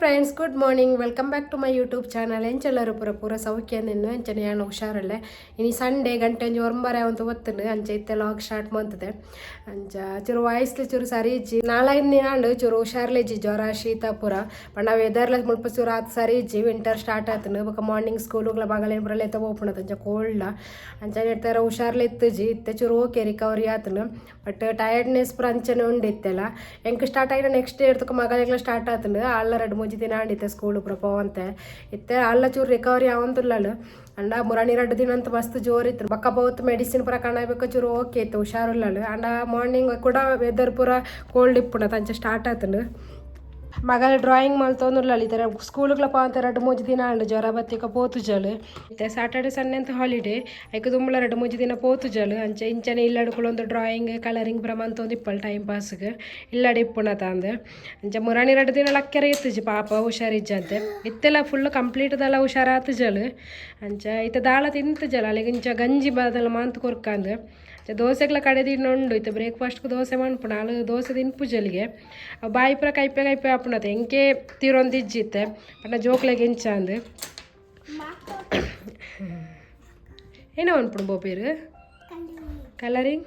Friends, good morning. Welcome back to my YouTube channel. ಎಂಚೆಲ್ಲರೂ ಪೂರ ಸೌಖ್ಯ ನಿನ್ನು ಎಂಚನೆ ಯಾನು ಹುಷಾರಲ್ಲೇ ಇನಿ ಸಂಡೇ ಗಂಟೆ ಒಂಜಿ ಒರಂಬರೆ ಅವಂತ ಒತ್ತುಂಡು ಅಂಚೆ ಇತ್ತೆ ಲಾಗ್ ಸ್ಟಾರ್ಟ್ ಮಾಡ್ತದೆ ಅಂಚ ಚೂರು ವಾಯ್ಸ್ಲು ಚೂರು ಸರಿ ಇಜ್ಜಿ ನಾಳೈದು ದಿನಾಂಡು ಚೂರು ಹುಷಾರ್ಲಿಜ್ಜಿ ಜ್ವರ ಶೀತ ಪೂರ ಪಂಡ ವೆದರ್ಲ ಮುಲ್ಪ ಚೂರು ಆತು ಸರಿ ಇಜ್ಜಿ ವಿಂಟರ್ ಸ್ಟಾರ್ಟ್ ಆತನು ಬೊಕ ಮಾರ್ನಿಂಗ್ ಸ್ಕೂಲುಗಳ ಮಗಳೇನು ಬರಲ್ಲ ಎತ್ತ ಓಪಣದ ಅಂಚ ಕೋಲ್ಡ ಅಂಚ ಇರ್ತಾರ ಹುಷಾರ್ಲಿ ಇತ್ತಜಿ ಇತ್ತೆ ಚೂರು ಓಕೆ ರಿಕವರಿ ಆತನು ಬಟ್ ಟಯರ್ಡ್ನೆಸ್ ಪೂರ ಅಂಚನೆ ಉಂಡಿತ್ತೆಲ್ಲ ಎಂಕ್ ಸ್ಟಾರ್ಟ್ ಆಗಿನ ನೆಕ್ಸ್ಟ್ ಡೇ ಇರ್ತಕ್ಕ ಮಗಳೆಲ್ಲ ಸ್ಟಾರ್ಟ್ ಆತನು ಅಲ್ಲ 2-3 ದಿನ ಆಂಡಿತ್ತೆ ಸ್ಕೂಲ್ ಪೂರ ಪೋವಂತೆ ಇತ್ತೆ ಅಲ್ಲ ಚೂರು ರಿಕವರಿ ಆವಂತುಲ್ಲಳು ಅಂಡ ಮುರಾಣಿ 2 ದಿನ ಅಂತ ಮಸ್ತ್ ಜೋರಿತ್ತು ಬಕ್ಕ ಬೋತ್ ಮೆಡಿಸಿನ್ ಪೂರ ಕಾಣಬೇಕು ಚೂರು ಓಕೆ ಇತ್ತು ಹುಷಾರುಲ್ಲಳು ಅಂಡ ಮಾರ್ನಿಂಗ್ ಕೂಡ ವೆದರ್ ಪೂರ ಕೋಲ್ಡ್ ಇಪ್ಪುಣ ಅಂಚೆ ಸ್ಟಾರ್ಟ್ ಆತನು ಮಗಳ ಡ್ರಾಯಿಂಗ್ ಮಲ್ತೊಂದುಲ್ಲ ಈ ಥರ ಸ್ಕೂಲ್ಗಳ ಪಾವಂತ 2-3 ದಿನ ಅಂಡು ಜ್ವರ ಬತ್ತಿಕ ಪೋತುಜಲು ಮತ್ತೆ ಸ್ಯಾಟರ್ಡೆ ಸಂಡೇ ಅಂತ ಹಾಲಿಡೇ ಐಕ ತುಂಬಳ 2-3 ದಿನ ಪೋತುಜಲು ಅಂಚೆ ಇಂಚನೆ ಇಲ್ಲಡ್ಕೊಳ್ಳೊಂದು ಡ್ರಾಯಿಂಗ್ ಕಲರಿಂಗ್ ಪ್ರಮಾಂತೊಂದು ಇಪ್ಪಲ್ ಟೈಮ್ ಪಾಸ್ಗೆ ಇಲ್ಲಡೆ ಇಪ್ಪುಣ ತಂದು ಅಂಚೆ ಮುರಾಣಿ 2 ದಿನ ಲಕ್ಕೆರೆ ಇತ್ತುಜಿ ಪಾಪ ಹುಷಾರಿಜ್ಜಂತೆ ಇತ್ತೆಲ್ಲ ಫುಲ್ ಕಂಪ್ಲೀಟ್ದೆಲ್ಲ ಹುಷಾರಾತುಜಲು ಅಂಚ ಇತ್ತ ದಾಳ ತಿಂತುಜಲು ಅಲ್ಲಿಗೆ ಇಂಚ ಗಂಜಿ ಬಾದೆಲ್ಲ ಮಾಂತು ಕೊರ್ಕಂದು ದೋಸೆಗಳ ಕಡೆ ತಿನ್ನೊಂಡು ಇತ್ತು ಬ್ರೇಕ್ಫಾಸ್ಟ್ಗೆ ದೋಸೆ ಮನ್ಪುಣ ಅಲ್ಲಿ ದೋಸೆ ತಿನ್ಪುಜಲಿಗೆ ಬಾಯಿ ಪುರ ಕೈಪೆ ಆಪುಣತೆ ಎಂಕೆ ತೀರೊಂದಿಜ್ಜಿತ್ತೆ ಅಣ್ಣ ಜೋಕ್ಲೆಗೆ ಇಂಚ ಅಂದು ಏನೋ ಅನ್ಪುಣ ಬೋಪೇರು ಕಲರಿಂಗ್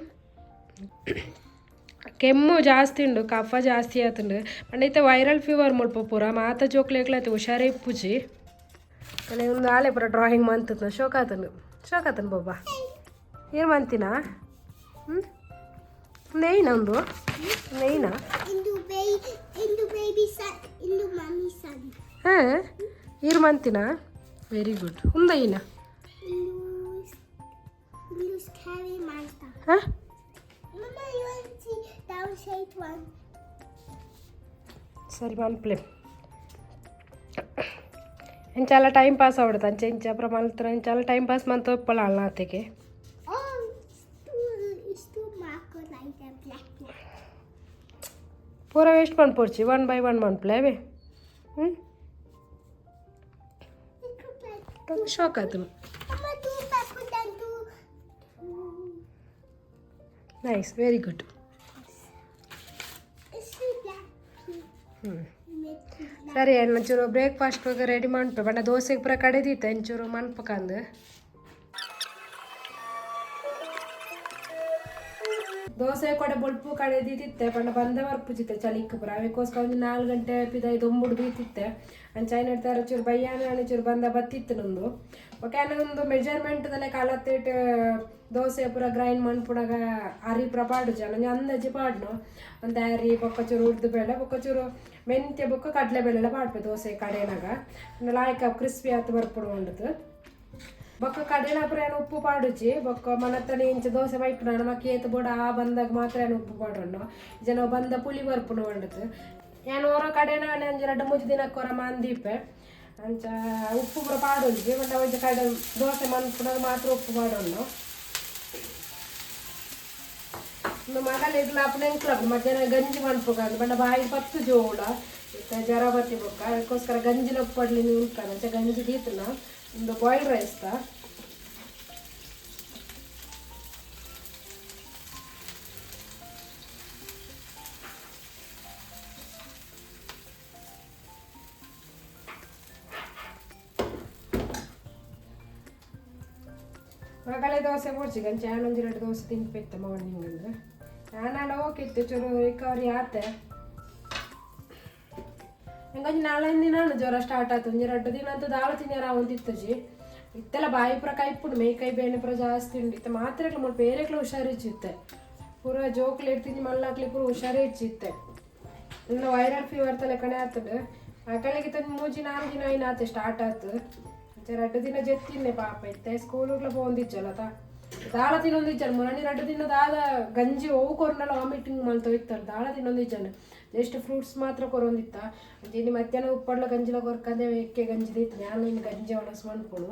ಕೆಮ್ಮು ಜಾಸ್ತಿ ಉಂಡು ಕಫ ಜಾಸ್ತಿ ಆತುಂಡು ಪಂಡ ವೈರಲ್ ಫೀವರ್ ಮುಲ್ಪ ಪೂರ ಮಾತ ಜೋಕ್ಲೆಗ್ಲೈತೆ ಹುಷಾರೇ ಇಪ್ಪುಜಿ ಒಂದು ಆಲೆ ಪೂರ ಡ್ರಾಯಿಂಗ್ ಮಂತದ ಶೋಕಾತನು ಬಾಬಾ ಏನು ಮಂತಿನ ನೇಯ್ನ ಒಂದು ನೇಯ್ನ ಹಾಂ ಇರು ಮಂತಿನ ವೆರಿ ಗುಡ್ ಉಂದಯ್ಯನ ಹಾಂ ಸರಿ ಮನ್ಪ್ಲೆ ಎಂಚಾಲ ಟೈಮ್ ಪಾಸ್ ಆಗ್ಬಿಡುತ್ತೆ ಅಂಚೆ ಇಂಚ ಪ್ರಮಾಣ ಎಂಚಾಲ ಟೈಮ್ ಪಾಸ್ ಮಂತ ಒಪ್ಪಲ್ಲ ಅಲ್ಲ ಆತೆಗೆ पूरा वेस्ट पन पोर्ची 1 by 1 मन प्लेवे तो शौक है तुम नाइस वेरी गुड सरी चूरू ब्रेक्फास्ट रेडी मनपे बंड दोसे पूरा कड़दीते चूरू मनपकंद ದೋಸೆ ಕೊಡೆ ಬೊಳ್ಪು ಕಡೆದಿತ್ತಿತ್ತೆ ಪಂಡ ಬಂದ ಬರ್ಪುಜಿತ್ತೆ ಚಳಿಕ್ಕೆ ಪುರ ಅವಕ್ಕೋಸ್ಕರ ಒಂದು 4 ಗಂಟೆ ಪಿದೈದು ಒಂಬುಡು ಬೀತಿತ್ತೆ ಅಂಚಾಯ್ನ ಇರ್ತಾರೆ ಚೂರು ಬಯ್ಯಾನ ಚೂರು ಬಂದ ಬತ್ತಿತ್ತು ನಂದು ಓಕೆ ಒಂದು ಮೆಜರ್ಮೆಂಟ್ದಲ್ಲೇ ಕಲತ್ತಿಟ್ಟು ದೋಸೆ ಪೂರ ಗ್ರೈಂಡ್ ಮನ್ಪುಡಾಗ ಅರಿ ಪುರ ಪಾಡುಜ ನಂಗೆ ಅಂದಾಜಿ ಪಾಡ್ನು ಒಂದು ಅರಿ ಬೊಕ್ಕ ಚೂರು ಉರ್ದು ಬೇಳೆ ಬೊಕ್ಕ ಚೂರು ಮೆಂತ್ಯ ಬೊಕ್ಕ ಕಡಲೆ ಬೇಳೆಲ್ಲ ಪಾಡ್ಪೆ ದೋಸೆ ಕಡೆನಾಗ ಲಾಯ್ಕ ಕ್ರಿಸ್ಪಿ ಆತು ಬರ್ಪುಡು ಉಂಡದು ಬೊಕ್ಕ ಕಡೆನ ಪುರ ಏನು ಉಪ್ಪು ಪಾಡುಜಿ ಬೊಕ್ಕ ಮನತ್ತನೆ ಇಂಚ ದೋಸೆ ಬೈಪುನ ಮಕ್ಕಿ ಏತು ಬೋಡ ಆ ಬಂದಾಗ ಮಾತ್ರ ಏನು ಉಪ್ಪು ಪಾಡೋಣ ಜನ ಬಂದ ಪುಳಿ ಬರ್ಪುನ ಉಂಡದು ಏನು ಹೊರ ಕಡೆನ ಅಂಜ 2-3 ದಿನಕ್ಕೆ ಹೊರ ಮಂದೀಪೆ ಅಂಚ ಉಪ್ಪು ಪುರ ಪಾಡೋಜಿ ಬಟ್ ಒಂಚ ಕಡೆ ದೋಸೆ ಮನ್ಪುನಾಗ ಮಾತ್ರ ಉಪ್ಪು ಪಾಡೋಣ ಇನ್ನು ಮಗಲು ಇಡ್ಲ ಅಪ್ಪನೆಂಕ್ಲ ಮಧ್ಯಾಹ್ನ ಗಂಜಿ ಮನ್ಪುಕಂದು ಬಂಡ ಬಾಯಿ ಪತ್ತು ಜೋಳ ಇತ್ತ ಜ್ವರ ಬತ್ತಿ ಬೊಕ್ಕ ಅದಕ್ಕೋಸ್ಕರ ಗಂಜಿನ ಉಪ್ಪಡ್ಲಿ ಉಂಟು ಅಂಚ ಗಂಜಿ ದೀತನ ಒಂದು ಬಾಯ್ಲ್ಡ್ ರೈಸ್ ಮಗಳೇ ದೋಸೆ ಕೊಡ್ಸಿ ಗಂಚ 1-2 ದೋಸೆ ತಿನ್ಪಿತ್ತು ಮಾರ್ನಿಂಗ್ ಅಂದ್ರೆ ನಾನೆಲ್ಲ ಹೋಗಿತ್ತು ಚೂರು ರಿಕವರಿ ಆತೆ ಹೆಂಗೊಂದು 4-5 ದಿನ ಜ್ವರ ಸ್ಟಾರ್ಟ್ ಆಯ್ತು 1-2 ದಿನ ಅಂತೂ ದಾಳ ತಿನ್ಯಾರ ಅವಂತಿತ್ತಜಿ ಇತ್ತೆಲ್ಲ ಬಾಯಿ ಪುರ ಕೈಪುಂಡು ಮೇಕೈ ಬೇಣೆ ಪುರ ಜಾಸ್ತಿ ಉಂಡು ಇತ್ತು ಮಾತ್ರೆಗಳು ಮುಲ್ಪ ಬೇರೆಗಳು ಹುಷಾರಿಚ್ಚಿತ್ತೆ ಪೂರ ಜೋಕ್ಲೆ ಇರ್ತಿದ್ದಿ ಮಲ್ಲಾಕ್ಲಿ ಪೂರ ಹುಷಾರೇ ಇಚ್ಚಿತ್ತೆ ಇನ್ನು ವೈರಲ್ ಫೀವರ್ ತಲೆ ಕಣೆ ಆಗ್ತದೆ ಮಕ್ಕಳಿಗೆ ತಂದು 3-4 ದಿನ ಏನಾಯ್ತು ಸ್ಟಾರ್ಟ್ ಆಯ್ತು 2 ದಿನ ಜೆತ್ತಿನ್ನೆ ಪಾಪ ಇತ್ತೆ ಸ್ಕೂಲ್ಗಳ ಪೋಂದಿಜ್ಜಲ್ಲ ದಾಳ ತಿನ್ನೊಂದಿಜ್ಜನ ಮುರಾಣಿ 2 ದಿನ ದಾದ ಗಂಜಿ ಹೋವು ಕೊರ್ನಲ್ಲ ವಾಮಿಟಿಂಗ್ ಮಲ್ತೋಯ್ತಲ್ಲ ದಾಳ ತಿನ್ನೊಂದಿಜ್ಜನ ಜಸ್ಟ್ ಫ್ರೂಟ್ಸ್ ಮಾತ್ರ ಕೊರೊಂದಿತ್ತ ಅಂಚೆ ಮಧ್ಯಾಹ್ನ ಉಪ್ಪಡ್ಲ ಗಂಜಿಲ ಕೊರ್ಕಂದೆ ಎಕ್ಕೆ ಗಂಜಿ ದೀತು ನಾನು ಇನ್ನು ಗಂಜಿ ಒಣಸ್ ಮನ್ಪುಣು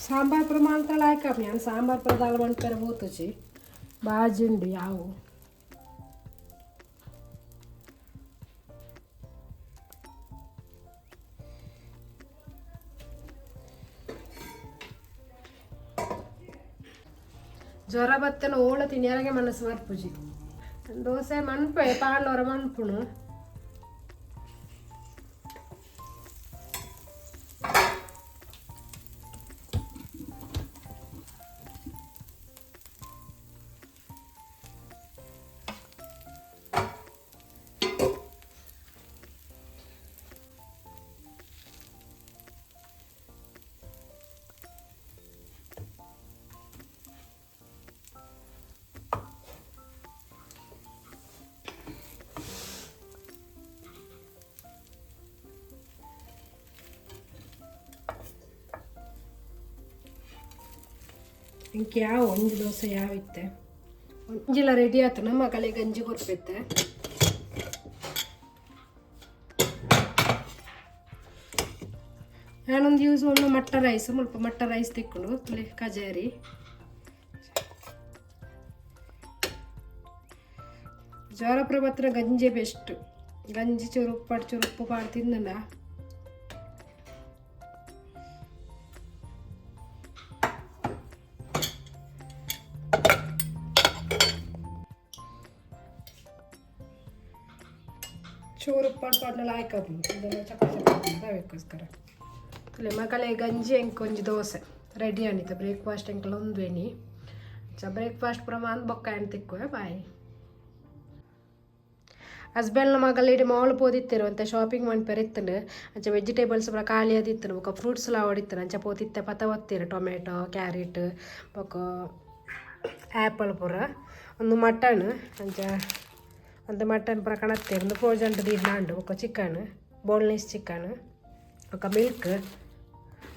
सांबार प्रमाण तर लायक मी सांबार प्रदाल म्हणकर होतची भाजी उंडी याव ಜ್ವರ ಬತ್ತನ ಓಳ ತಿನ್ಯಾರಗೆ ಮನಸ್ಸು ಮರ್ಪುಜಿ ದೋಸೆ ಮನ್ಪೆ ಪಾಂಡವರ ಮನ್ಪುಣು ಇಂಕೆ ಯಾವ ಒಂದು ದೋಸೆ ಯಾವಿತ್ತೆ ಒಂಜಿಲ್ಲ ರೆಡಿ ಆಯ್ತು ನಮ್ಮ ಮಗಳಿಗೆ ಗಂಜಿ ಕೊರ್ಪೈತೆ ನಾನೊಂದು ಯೂಸ್ ಒಂದು ಮಟ್ಟ ರೈಸ್ ಸ್ವಲ್ಪ ಮಟ್ಟ ರೈಸ್ ತಿಕ್ಕೊಂಡು ತುಳಿ ಕಜಾರಿ ಜ್ವರ ಪ್ರಬತ್ರ ಗಂಜಿ ಬೆಸ್ಟ್ ಗಂಜಿ ಚುರುಪ್ಪು ಪಾಡು ತಿಂದನ ಚೂರು ಪಾಡ್ನೆಲ್ಲ ಹಾಕಪ್ಪ ಇದೆಲ್ಲ ಚಪಾತಿ ಬೇಕೋಸ್ಕರ ಅಲ್ಲೇ ಮಕ್ಕಳೇ ಗಂಜಿ ಹೆಂಗೆ ಕೊಂಚ ದೋಸೆ ರೆಡಿ ಆಣಿತ ಬ್ರೇಕ್ಫಾಸ್ಟ್ ಹೆಂಗೆಲ್ಲ ಒಂದು ಬೇನಿ ಬ್ರೇಕ್ಫಾಸ್ಟ್ ಪ್ರಮಾಣ ಬೊಕ್ಕ ಎಣ್ಣೆ ತಿಕ್ಕುವೆ ಬಾಯ್ ಹಸ್ಬೆಂಡ್ನ ಮಗಲ್ಲಿ ಇಡೀ ಮಾಲ್ ಪೋದಿತ್ತಿರುವಂತೆ ಶಾಪಿಂಗ್ ಮಾಡಿ ಪೆರಿತ್ತನು ಅಂಚೆ ವೆಜಿಟೇಬಲ್ಸ್ ಪೂರ ಖಾಲಿ ಆದಿತ್ತನು ಬೊಕ್ಕ ಫ್ರೂಟ್ಸ್ ಎಲ್ಲ ಹೊಡಿತಾನೆ ಅಂಚೆ ಪೋತಿತ್ತೆ ಪತ್ತ ಒತ್ತಿರು ಟೊಮೆಟೊ ಕ್ಯಾರೆಟ್ ಬೊಕ್ಕ ಆ್ಯಪಲ್ ಪೂರ ಒಂದು ಮಟನ್ ಅಂಚೆ ಒಂದು ಮಟನ್ ಪೂರ ಕಣತ್ತೇರು ಒಂದು ಫ್ರೋಜನ್ ದೀಡ್ನಾಂಡು ఒక ಚಿಕನ್ ಬೋನ್ಲೆಸ್ ಚಿಕನ್ ఒక ಮಿಲ್ಕ್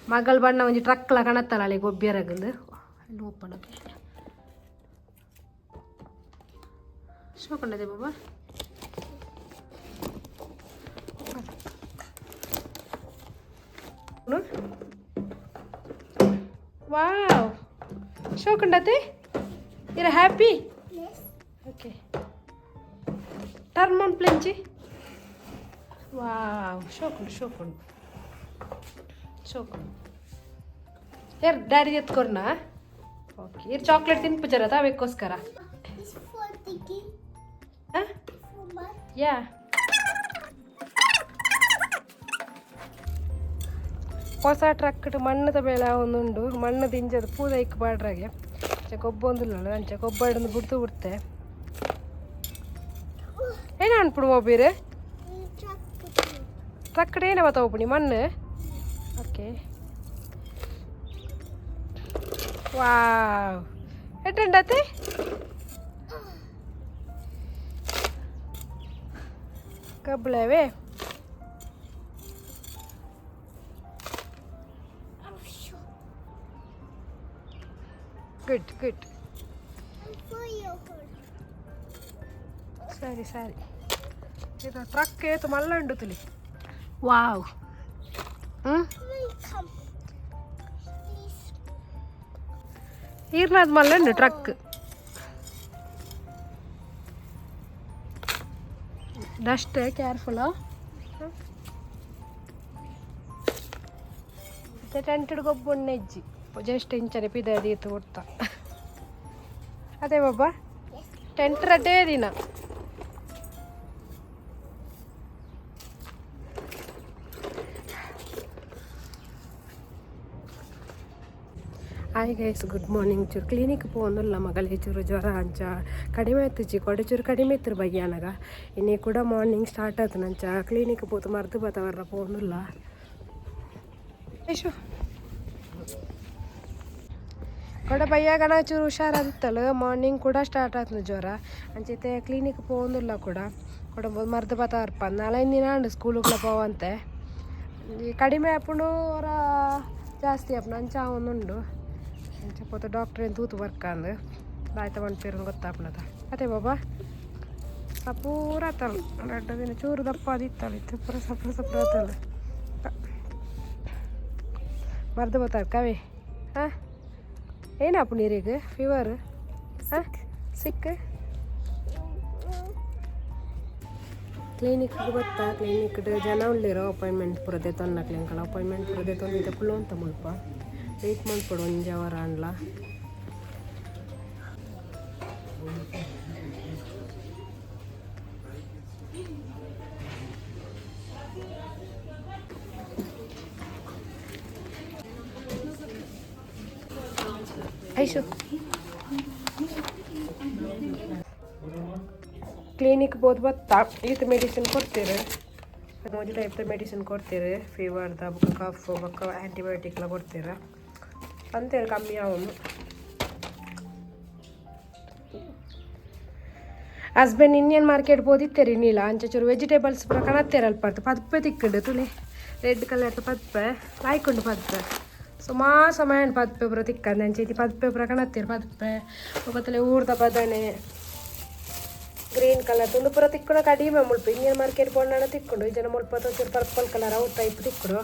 ಮಗಳು ಬಣ್ಣ ಒಂದು ಟ್ರಕ್ಲ ಕಣತ್ತಲ್ಲ ಅಲ್ಲಿ ಗೊಬ್ಬರಗಂದು ಅಲ್ಲಿ ಓಪನ್ ಆಗಿ ಶೋಕೊಂಡದೆ ಬಾಬಾ ವಾವ್ ಶೋಕೊಂಡತೆ you're happy yes okay turn on plenty wow ಶೋಕೊಂಡು ಯಾರು ಡ್ಯಾಡಿ ಎತ್ಕೊರ್ನಾ ಓಕೆ ಇರ್ ಚಾಕ್ಲೇಟ್ ತಿನ್ಪುಜರ ತಾವೇಕೋಸ್ಕರ ಯಾ ಹೊಸ ಟ್ರಕ್ ಮಣ್ಣದ ಬೇಳೆ ಒಂದುಂಡು ಮಣ್ಣು ದಿಂಜದ ಪೂದ ಇಕ್ಕ ಬಾಡ್ರಾಗೆ ಗೊಬ್ಬ ಒಂದಿಲ್ಲ ಅಂಚೆ ಗೊಬ್ಬ ಹಿಡಿದು ಬಿಡ್ತೆ ಏನು ಅನ್ಪುಡು ಮೊಬೀರು ಟ್ರಕ್ ಏನ ಬತ್ತಾವಪ್ಪಣಿ ಮಣ್ಣು ಓಕೆ ವಾವ್ ಎಟ್ಟಂಡತೆ ಕಬ್ಳವೇ ಗುಡ್ ಗುಡ್ ಸರಿ ಸರಿ ಇದು ಟ್ರಕ್ ಏತು ಮಲ್ಲ ಉಂಡು ತುಲಿ ವಾವ್ ಈರ್ನಾದ್ ಮಲ್ಲ ಉಂಡು ಟ್ರಕ್ ಡಸ್ಟ್ ಕೇರ್ಫುಲ್ ಮತ್ತೆ ಟೆಂಟೆಡ್ ಗೊಬ್ಬಣ್ಣ ಹೆಜ್ಜಿ ಜಸ್ಟ್ ಇಂಚನೆ ಪಿದೀತು ಕೊಡ್ತಾ ಅದೇ ಬಾಬಾ ಟೆಂಟ್ ರಡ್ಡೇ ದಿನ ಹಾಯ್ ಗೈಸ್ ಗುಡ್ ಮಾರ್ನಿಂಗ್ ಚೂರು ಕ್ಲಿನಿಕ್ ಪೋಂದಿಲ್ಲ ಮಗಳಿಗೆ ಚೂರು ಜ್ವರ ಅಂಚ ಕಡಿಮೆ ಆಯ್ತು ಕೊಡೆ ಚೂರು ಕಡಿಮೆ ಇತ್ತು ಬಗ್ಯಾನಾಗ ಇನ್ನೇ ಕೂಡ ಮಾರ್ನಿಂಗ್ ಸ್ಟಾರ್ಟ್ ಆಯ್ತು ನಂಚ ಕ್ಲಿನಿಕ್ ಪೋತು ಮರ್ದು ಬತ್ತವರ ಪೋಂದಿಲ್ಲ ಐಶು ಕೊಡ ಬಯ್ಯಾಗಣ ಚೂರು ಹುಷಾರಾದಿತ್ತಲ್ಲ ಮಾರ್ನಿಂಗ್ ಕೂಡ ಸ್ಟಾರ್ಟ್ ಆಯ್ತು ಜ್ವರ ಅಂಚೈತೆ ಕ್ಲಿನಿಕ್ ಪೋಂದಿಲ್ಲ ಕೂಡ ಮರ್ದು ಬತ್ತವರ್ಪ ನಾಳೆ ದಿನ ಅಂಡು ಸ್ಕೂಲಿಗೆ ಪೋವಂತೆ ಕಡಿಮೆ ಆಪುಂಡು ಅವರ ಜಾಸ್ತಿ ಆಪುಂಡು ಅಂಚ ಒಂದುಂಡು ಅಂಚೆ ಪೋತ ಡಾಕ್ಟ್ರ್ ಏನು ತೂತು ವರ್ಕ್ ಅಂದು ದಾಯ್ತ ಮಣ್ಪೇರು ಗೊತ್ತಾಪುಣದ ಅದೇ ಬಾಬಾ ಸಪೂರ ಆತಲ್ಲ ಎರಡು ದಿನ ಚೂರು ದಪ್ಪ ಆದಿತ್ತಲ್ಲ ಇತ್ತು ಪೂರ ಸಪೂರ ಆತಲ್ಲ ಮರ್ದು ಬತ್ತಾರ ಕವೆ ಹಾಂ ಏನಪ್ಪ ನೀರಿಗೆ ಫೀವರ್ ಹಾಂ ಸಿಕ್ಕ ಕ್ಲಿನಿಕ್ಗೆ ಗೊತ್ತಾ ಕ್ಲಿನಿಕ್ ಜನ ಉಳ್ಳಿರೋ ಅಪಾಯಿಂಟ್ಮೆಂಟ್ ಪುರದೆ ತೊನ್ನ ಕ್ಲಿನಿಕಲ್ಲ ಅಪಾಯಿಂಟ್ಮೆಂಟ್ ಪುರದೆ ತೊಂದಿದ್ದೆ ಕುಳ್ಳು ಅಂತ ಮುಲ್ಪ ವೆಯ್ಟ್ ಮಾಡ್ಕೊಡು ಒಂಜಿ ಅವರ ಅನ್ಲ ಐಶು ಕ್ಲಿನಿಕ್ ಬೋದು ಬತ್ತಾ ಈತ ಮೆಡಿಸಿನ್ ಕೊಡ್ತೀರಿ ಮೂಜಿ ಟೈಪ್ ಮೆಡಿಸಿನ್ ಕೊಡ್ತೀರಿ ಫೀವರ್ದ ಬೊಕ್ಕ ಕಫ್ ಬೊಕ್ಕ ಆ್ಯಂಟಿಬಯೋಟಿಕ್ ಎಲ್ಲ ಕೊಡ್ತೀರ ಅಂತೇಳಿ ಕಮ್ಮಿ ಅವನು ಹಸ್ಬೆಂಡ್ ಇಂಡಿಯನ್ ಮಾರ್ಕೆಟ್ ಬೋದಿತ್ತೇರಿ ನೀಲ ಅಂಚೂರು ವೆಜಿಟೇಬಲ್ಸ್ ಪೂರ ಕಣತ್ತೇರಲ್ಪ ಪದ್ಪೆ ತಿಕ್ಕಡು ತುಳಿ ರೆಡ್ ಕಲರ್ ಪದ್ಪೆ ಲಾಯ್ಕೊಂಡು ಪದ್ಪೆ ಸುಮಾರು ಸಮಯ ಪದ್ಪೆ ಪೂರ ತಿಕ್ಕಂದು ಅಂಚೈತಿ ಪದ್ಪೆ ಪೂರ ಕಣತ್ತೇರು ಪದ್ಪೆ ಒಬ್ಬತ್ತಲೆ ಊರ್ದ ಬದನೆ ಗ್ರೀನ್ ಕಲರ್ ತುಂಡು ಪೂರ ತಿಕ್ಕೊಂಡು ಕಡಿಮೆ ಮುಲ್ಪ ಇಂಡಿಯನ್ ಮಾರ್ಕೆಟ್ ಬೋಂಡ ತಿಕ್ಕೊಂಡು ಈ ಜನ ಮುಲ್ಪ ತೊಂಚೂರು ಪರ್ಪಲ್ ಕಲರ್ ಅವು ಟೈಪ್ ತಿಕ್ಕಡು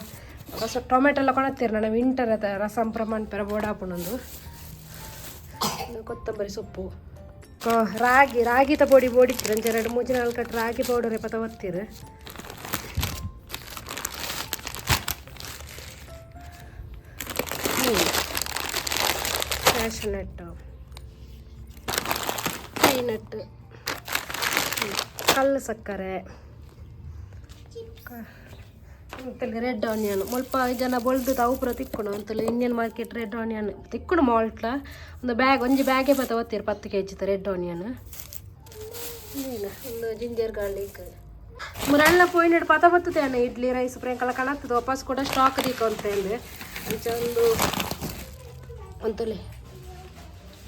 ಹೊಸ ಟೊಮೆಟೊ ಎಲ್ಲ ಕೊಣತ್ತೀರಿ ನಾನು ವಿಂಟರ್ ರಸಂ ಪ್ರಮಾಣ ಪೆರ ಬೋಡಾಪುಣೊಂದು ಕೊತ್ತಂಬರಿ ಸೊಪ್ಪು ರಾಗಿ ಪೊಡಿ ಬೋಡಿತ್ತೀರಿ ಅಂಚೆ 2-3 ಕಟ್ಟು ರಾಗಿ ಪೌಡರ್ ಪತ ಒತ್ತೀರಿ ಕ್ಯಾಶ್ನಟ್ ಪೀನಟ್ ಕಲ್ಲು ಸಕ್ಕರೆ ಅಂತಲ್ಲಿ ರೆಡ್ ಆನಿಯನ್ ಮುಲ್ಪ ಜನ ಬೊಳ್ದು ತಾವು ಪೂರ ತಿಕ್ಕೊಂಡು ಅಂತಲ್ಲಿ ಇಂಡಿಯನ್ ಮಾರ್ಕೆಟ್ ರೆಡ್ ಆನಿಯನ್ ತಿಕ್ಕೊಂಡು ಮಾಲ್ಟ್ಲ ಒಂದು ಒಂಜಿ ಬ್ಯಾಗೆ ಪತ ಒತ್ತೀರಿ 10 kg ರೆಡ್ ಆನಿಯನ್ ಏನು ಒಂದು ಜಿಂಜರ್ ಗಾರ್ಲಿಕ್ ಮುರಣ್ಣ ಪೋಯಿನೆಡು ಪತ ಬರ್ತದೆ ಇಡ್ಲಿ ರೈಸ್ ಪ್ರಿಯಾಂಕಲ್ಲ ಕಣತ್ತದ ವಾಪಸ್ ಕೂಡ ಸ್ಟಾಕ್ ದೀಕ ಅಂತ ಹೇಳಿ ಅಂಚೆ ಅಂತಲ್ಲಿ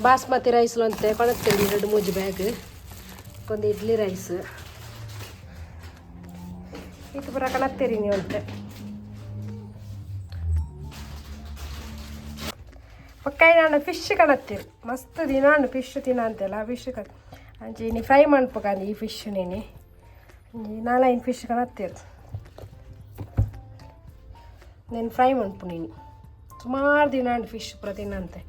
ಬಾಸ್ಮತಿ ರೈಸ್ಲು ಅಂತೆ ಕೊಣತ್ತೀರಿ 2-3 ಬ್ಯಾಗ್ ಒಂದು ಇಡ್ಲಿ ರೈಸ್ ಇದು ಪೂರ ಕಣತ್ತೀರಿ ನೀವು ಅಂತೆ ಪಕ್ಕಾಯಿ ನಾನು ಫಿಶ್ ಕಣತ್ತೀರಿ ಮಸ್ತ್ ದಿನ ಫಿಶ್ ತಿನ್ನ ಅಂತೆಲ್ಲ ಫಿಶ್ ಅಂಚೆ ನೀ ಫ್ರೈ ಮಾಡ್ಬೇಕಂದು ಈ ಫಿಶ್ ನೀನು ನಾಳೆ ಫಿಶ್ ಕಣತ್ತೀರಿ ನೀನು ಫ್ರೈ ಮಾಡ್ಪು ನೀನು ಸುಮಾರು ದಿನ ಫಿಶ್ ಪೂರ ತಿನ್ನಂತೆ